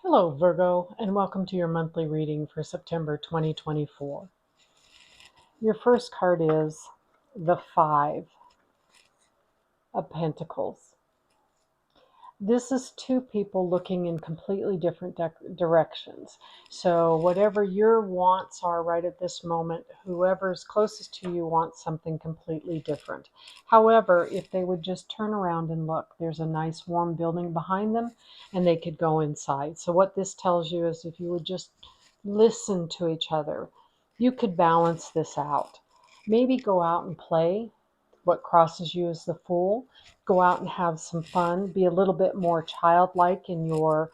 Hello, Virgo, and welcome to your monthly reading for September 2024. Your first card is the Five of Pentacles. This is two people looking in completely different directions. So, whatever your wants are right at this moment, whoever's closest to you wants something completely different. However, if they would just turn around and look, there's a nice warm building behind them and they could go inside. So, what this tells you is if you would just listen to each other, you could balance this out. Maybe go out and play. What crosses you as the Fool. Go out and have some fun. Be a little bit more childlike in your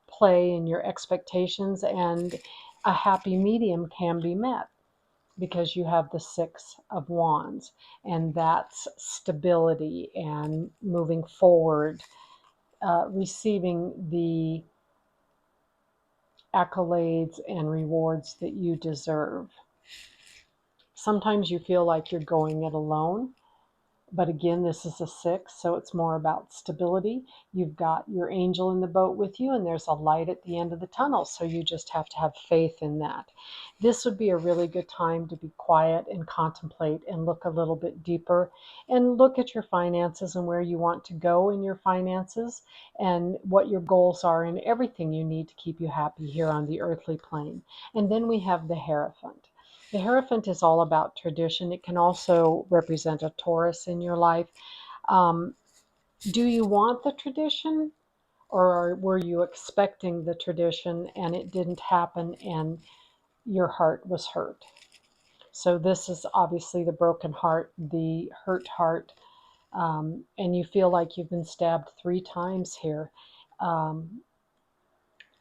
play and your expectations, and a happy medium can be met because you have the Six of Wands, and that's stability and moving forward, receiving the accolades and rewards that you deserve. Sometimes you feel like you're going it alone. But again, this is a six, so it's more about stability. You've got your angel in the boat with you, and there's a light at the end of the tunnel, so you just have to have faith in that. This would be a really good time to be quiet and contemplate and look a little bit deeper and look at your finances and where you want to go in your finances and what your goals are and everything you need to keep you happy here on the earthly plane. And then we have the Hierophant. The Hierophant is all about tradition. It can also represent a Taurus in your life. Um, do you want the tradition, or were you expecting the tradition and it didn't happen and your heart was hurt? So, this is obviously the broken heart, the hurt heart, and you feel like you've been stabbed three times here. Um,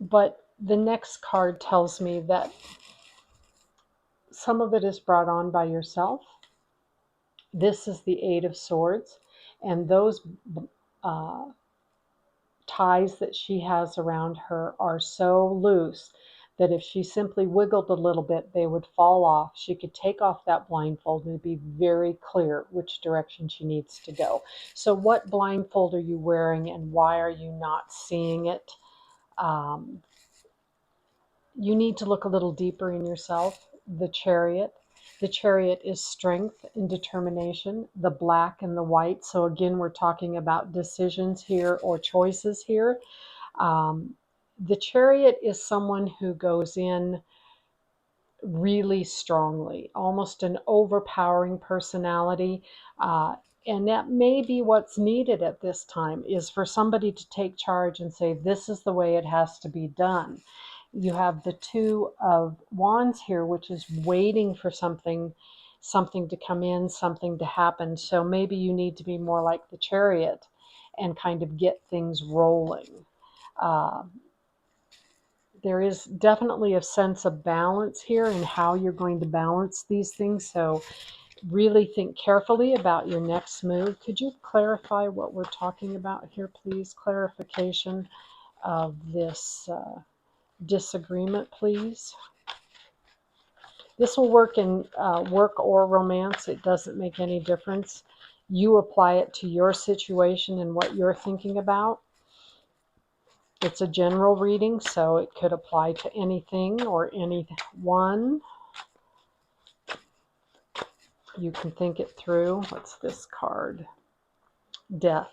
but the next card tells me that some of it is brought on by yourself. This is the Eight of Swords, and those uh, ties that she has around her are so loose that if she simply wiggled a little bit, they would fall off. She could take off that blindfold and be very clear which direction she needs to go. So, what blindfold are you wearing, and why are you not seeing it? Um, you need to look a little deeper in yourself. The Chariot. The Chariot is strength and determination, the black and the white. So, again, we're talking about decisions here or choices here. Um, the Chariot is someone who goes in really strongly, almost an overpowering personality. Uh, and that may be what's needed at this time, is for somebody to take charge and say, this is the way it has to be done. You have the Two of Wands here, which is waiting for something to come in, something to happen. So maybe you need to be more like the Chariot and kind of get things rolling. Uh, there is definitely a sense of balance here and how you're going to balance these things. So really think carefully about your next move. Could you clarify what we're talking about here, please? Clarification of this disagreement, please. This will work in work or romance. It doesn't make any difference. You apply it to your situation and what you're thinking about. It's a general reading, so it could apply to anything or anyone. You can think it through. What's this card? Death.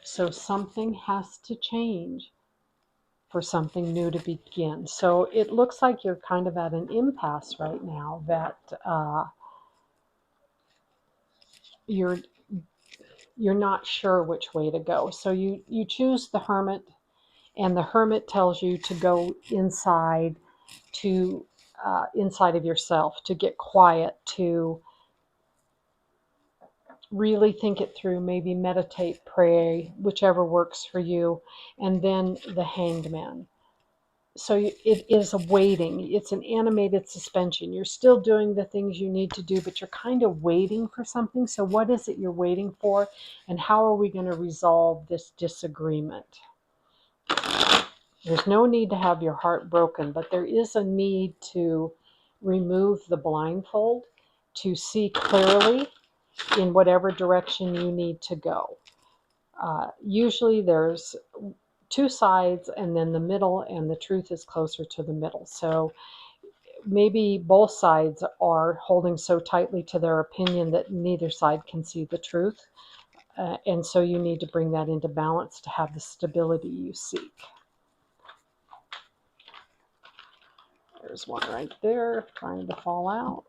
So something has to change for something new to begin. So it looks like you're kind of at an impasse right now, that you're you're not sure which way to go. So you choose the Hermit, and the Hermit tells you to go inside, to inside of yourself, to get quiet, to really think it through, maybe meditate, pray, whichever works for you. And then the Hanged Man. So it is a waiting. It's an animated suspension. You're still doing the things you need to do, but you're kind of waiting for something. So what is it you're waiting for, and how are we going to resolve this disagreement? There's no need to have your heart broken, but there is a need to remove the blindfold, to see clearly in whatever direction you need to go. Usually there's two sides, and then the middle, and the truth is closer to the middle. So maybe both sides are holding so tightly to their opinion that neither side can see the truth. And so you need to bring that into balance to have the stability you seek. There's one right there trying to fall out.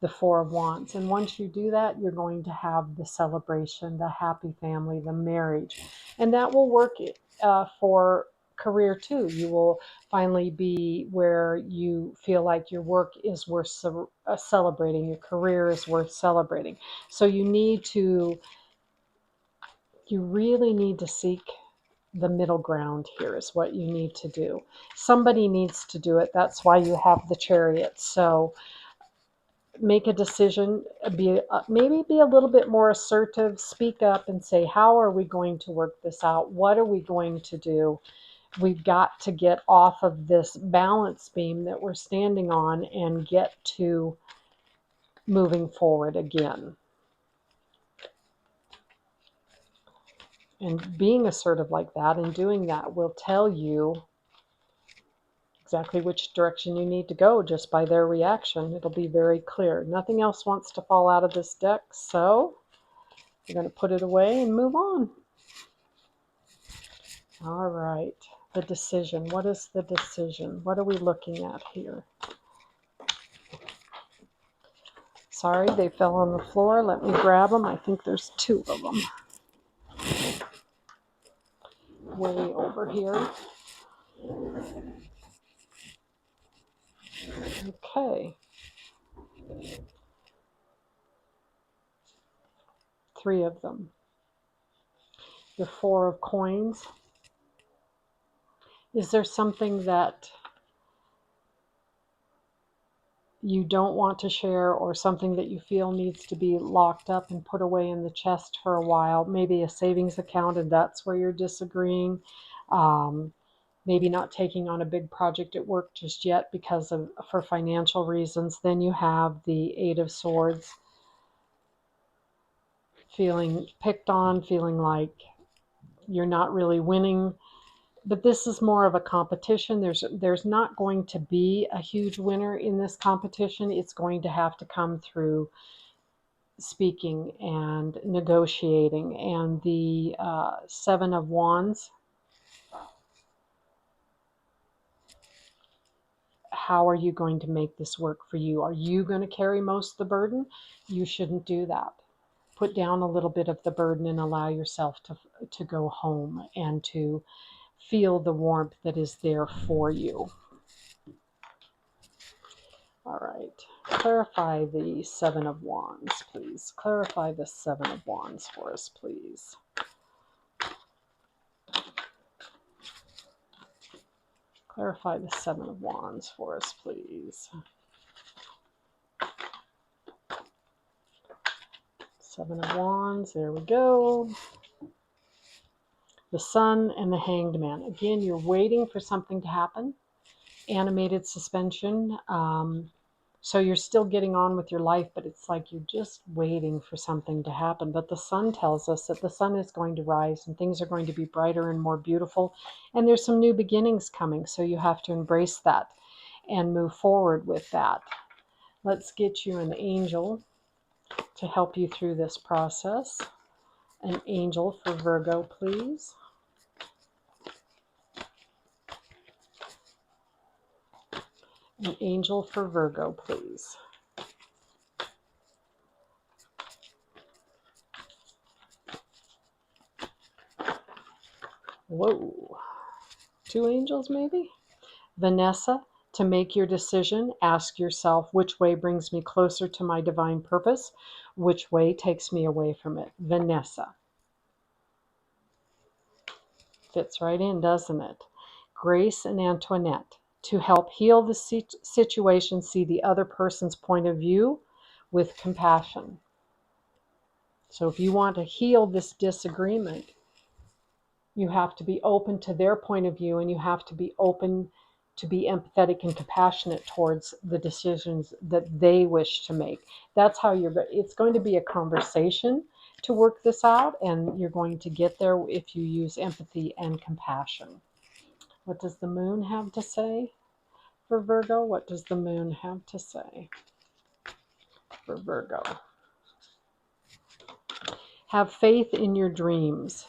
The Four of Wands. And once you do that, you're going to have the celebration, the happy family, the marriage. And that will work for career too. You will finally be where you feel like your work is worth celebrating, your career is worth celebrating. So you really need to seek the middle ground here is what you need to do. Somebody needs to do it. That's why you have the Chariot. So make a decision, maybe be a little bit more assertive, speak up and say, how are we going to work this out? What are we going to do? We've got to get off of this balance beam that we're standing on and get to moving forward again. And being assertive like that and doing that will tell you exactly which direction you need to go just by their reaction. It'll be very clear. Nothing else wants to fall out of this deck, so we're going to put it away and move on. All right, the decision. What is the decision? What are we looking at here? Sorry, they fell on the floor. Let me grab them. I think there's two of them. Way over here. Okay. Three of them. The Four of Coins. Is there something that you don't want to share, or something that you feel needs to be locked up and put away in the chest for a while? Maybe a savings account, and that's where you're disagreeing. Maybe not taking on a big project at work just yet for financial reasons. Then you have the Eight of Swords. Feeling picked on, feeling like you're not really winning. But this is more of a competition. There's not going to be a huge winner in this competition. It's going to have to come through speaking and negotiating. And the Seven of Wands. How are you going to make this work for you? Are you going to carry most of the burden? You shouldn't do that. Put down a little bit of the burden and allow yourself to go home and to feel the warmth that is there for you. All right. Clarify the Seven of Wands, please. Clarify the Seven of Wands for us, please. Clarify the Seven of Wands for us, please. Seven of Wands, there we go. The Sun and the Hanged Man. Again, you're waiting for something to happen. Animated suspension. So you're still getting on with your life, but it's like you're just waiting for something to happen. But the Sun tells us that the sun is going to rise and things are going to be brighter and more beautiful. And there's some new beginnings coming, so you have to embrace that and move forward with that. Let's get you an angel to help you through this process. An angel for Virgo, please. An angel for Virgo, please. Whoa. Two angels, maybe? Vanessa, to make your decision, ask yourself, which way brings me closer to my divine purpose? Which way takes me away from it? Vanessa. Fits right in, doesn't it? Grace and Antoinette, to help heal the situation, see the other person's point of view with compassion. So if you want to heal this disagreement, you have to be open to their point of view, and you have to be open to be empathetic and compassionate towards the decisions that they wish to make. That's how it's going to be a conversation. to work this out, and you're going to get there if you use empathy and compassion. What does the moon have to say for Virgo? What does the moon have to say for Virgo? Have faith in your dreams.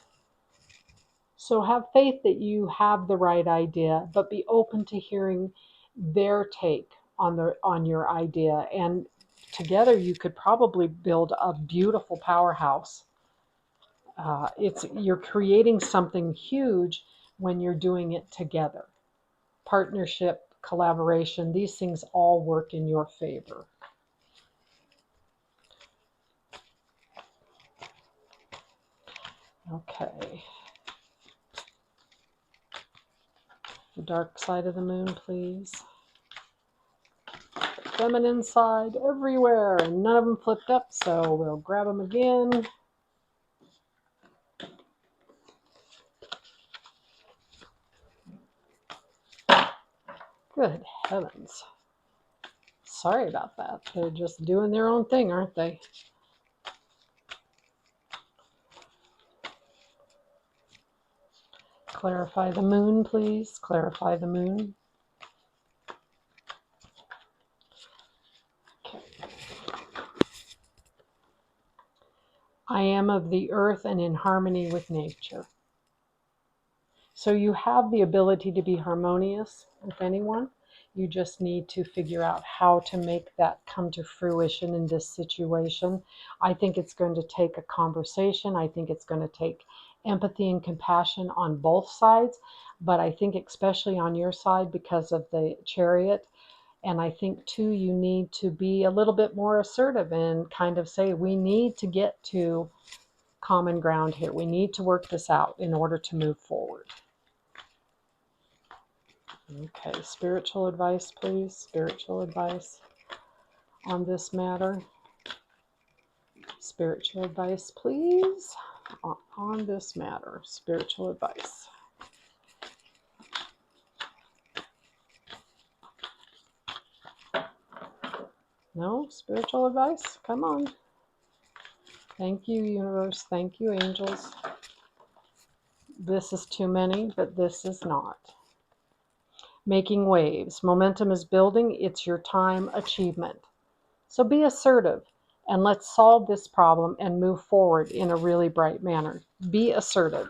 So have faith that you have the right idea, but be open to hearing their take on your idea. And together you could probably build a beautiful powerhouse. You're creating something huge when you're doing it together. Partnership, collaboration, these things all work in your favor. Okay. The dark side of the moon, please. The feminine side everywhere, and none of them flipped up, so we'll grab them again. Good heavens. Sorry about that. They're just doing their own thing, aren't they? Clarify the moon, please. Clarify the moon. Okay. I am of the earth and in harmony with nature. So you have the ability to be harmonious with anyone. You just need to figure out how to make that come to fruition in this situation. I think it's going to take a conversation. I think it's going to take empathy and compassion on both sides, but I think especially on your side because of the Chariot. And I think too, you need to be a little bit more assertive and kind of say, we need to get to common ground here. We need to work this out in order to move forward. Okay, spiritual advice, please. Spiritual advice on this matter. Spiritual advice, please, on this matter. Spiritual advice. No? Spiritual advice? Come on. Thank you, universe. Thank you, angels. This is too many, but this is not. Making waves. Momentum is building. It's your time. Achievement. So be assertive and let's solve this problem and move forward in a really bright manner. Be assertive.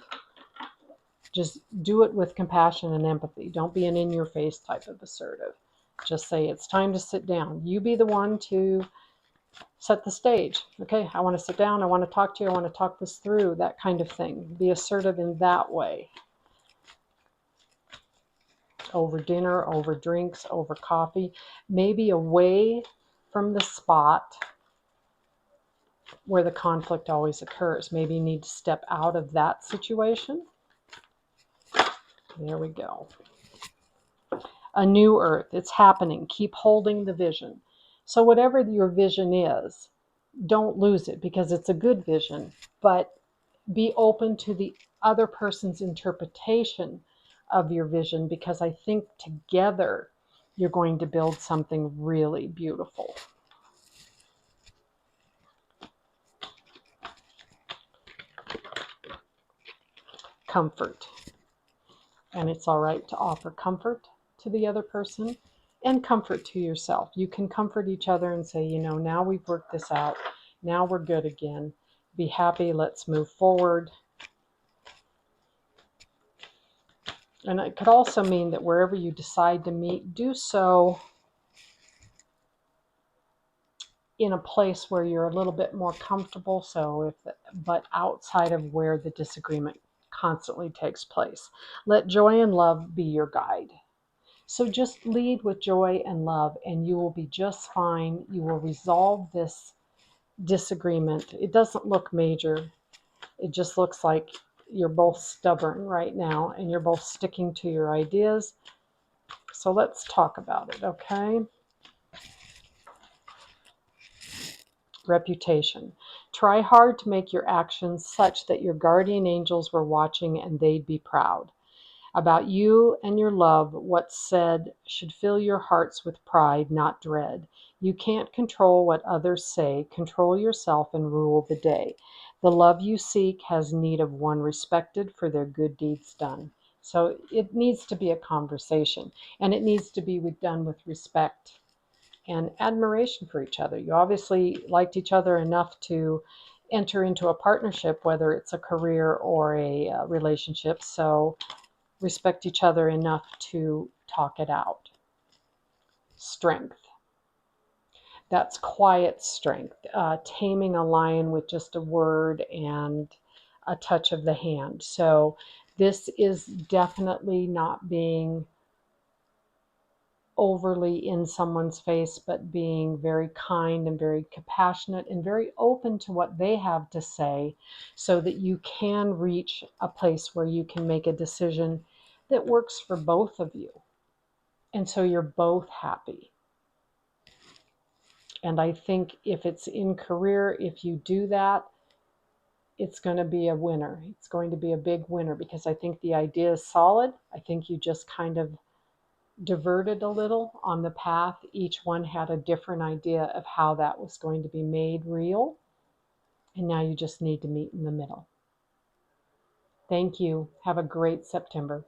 Just do it with compassion and empathy. Don't be an in-your-face type of assertive. Just say, it's time to sit down. You be the one to set the stage. Okay, I want to sit down. I want to talk to you. I want to talk this through, that kind of thing. Be assertive in that way. Over dinner, over drinks, over coffee, maybe away from the spot where the conflict always occurs. Maybe you need to step out of that situation. There we go. A new earth. It's happening. Keep holding the vision. So whatever your vision is, don't lose it because it's a good vision, but be open to the other person's interpretation of your vision, because I think together you're going to build something really beautiful. Comfort. And it's all right to offer comfort to the other person and comfort to yourself. You can comfort each other and say, now we've worked this out. Now we're good again. Be happy. Let's move forward. And it could also mean that wherever you decide to meet, do so in a place where you're a little bit more comfortable. But outside of where the disagreement constantly takes place. Let joy and love be your guide. So just lead with joy and love, and you will be just fine. You will resolve this disagreement. It doesn't look major. It just looks like you're both stubborn right now, and you're both sticking to your ideas. So let's talk about it, okay? Reputation. Try hard to make your actions such that your guardian angels were watching and they'd be proud. About you and your love, what's said should fill your hearts with pride, not dread. You can't control what others say. Control yourself and rule the day. The love you seek has need of one respected for their good deeds done. So it needs to be a conversation, and it needs to be done with respect and admiration for each other. You obviously liked each other enough to enter into a partnership, whether it's a career or a relationship. So respect each other enough to talk it out. Strength. That's quiet strength, taming a lion with just a word and a touch of the hand. So this is definitely not being overly in someone's face, but being very kind and very compassionate and very open to what they have to say, so that you can reach a place where you can make a decision that works for both of you. And so you're both happy. And I think if it's in career, if you do that, it's going to be a winner. It's going to be a big winner, because I think the idea is solid. I think you just kind of diverted a little on the path. Each one had a different idea of how that was going to be made real. And now you just need to meet in the middle. Thank you. Have a great September.